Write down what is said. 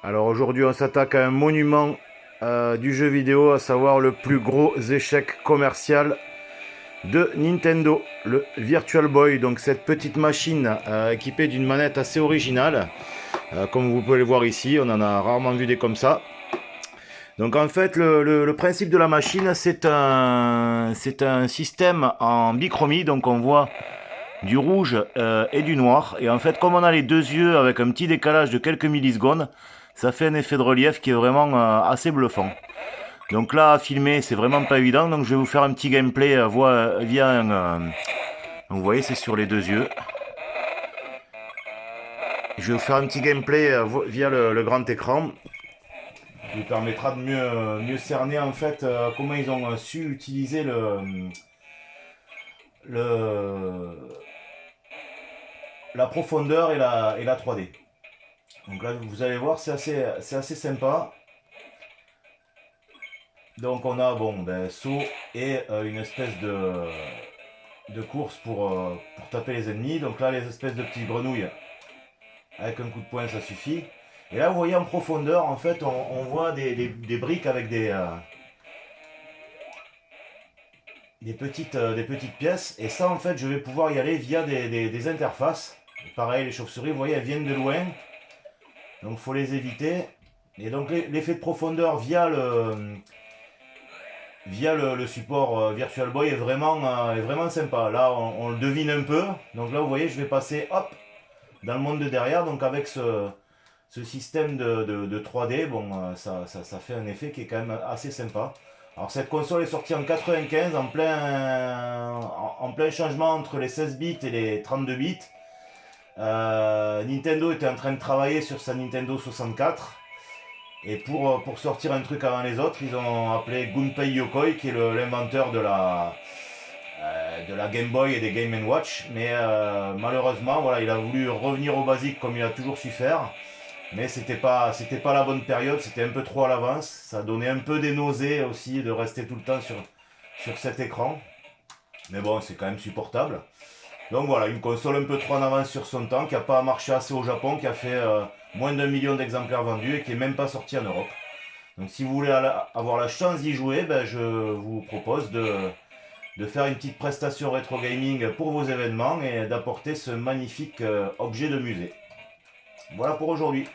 Alors aujourd'hui, on s'attaque à un monument du jeu vidéo, à savoir le plus gros échec commercial de Nintendo, le Virtual Boy. Donc cette petite machine équipée d'une manette assez originale, comme vous pouvez le voir ici, on en a rarement vu des comme ça. Donc en fait, le principe de la machine, c'est un système en bichromie, donc on voit du rouge et du noir. Et en fait, comme on a les deux yeux avec un petit décalage de quelques millisecondes, ça fait un effet de relief qui est vraiment assez bluffant. Donc là, à filmer, c'est vraiment pas évident. Donc je vais vous faire un petit gameplay via un... vous voyez, c'est sur les deux yeux. Je vais vous faire un petit gameplay via le grand écran, qui vous permettra de mieux cerner en fait comment ils ont su utiliser le, la profondeur et la 3D. Donc là, vous allez voir, c'est assez sympa. Donc on a bon, saut et une espèce de course pour taper les ennemis. Donc là, les espèces de petites grenouilles, avec un coup de poing, ça suffit. Et là, vous voyez en profondeur, en fait, on voit des briques avec des petites pièces. Et ça, en fait, je vais pouvoir y aller via des interfaces. Et pareil, les chauves-souris, vous voyez, elles viennent de loin. Donc, il faut les éviter. Et donc, l'effet de profondeur via le support Virtual Boy est vraiment sympa. Là, on le devine un peu. Donc là, vous voyez, je vais passer, hop, dans le monde de derrière. Donc avec ce système de 3D, bon, ça fait un effet qui est quand même assez sympa. Alors cette console est sortie en 95, en plein changement entre les 16 bits et les 32 bits. Nintendo était en train de travailler sur sa Nintendo 64. Et pour sortir un truc avant les autres, ils ont appelé Gunpei Yokoi, qui est l'inventeur de la Game Boy et des Game Watch. Mais malheureusement, voilà, il a voulu revenir au basique comme il a toujours su faire. Mais c'était pas la bonne période, c'était un peu trop à l'avance. Ça donnait un peu des nausées aussi de rester tout le temps sur cet écran. Mais bon, c'est quand même supportable. Donc voilà, une console un peu trop en avance sur son temps, qui n'a pas marché assez au Japon, qui a fait moins d'1 million d'exemplaires vendus et qui n'est même pas sorti en Europe. Donc si vous voulez avoir la chance d'y jouer, je vous propose de faire une petite prestation rétro gaming pour vos événements et d'apporter ce magnifique objet de musée. Voilà pour aujourd'hui.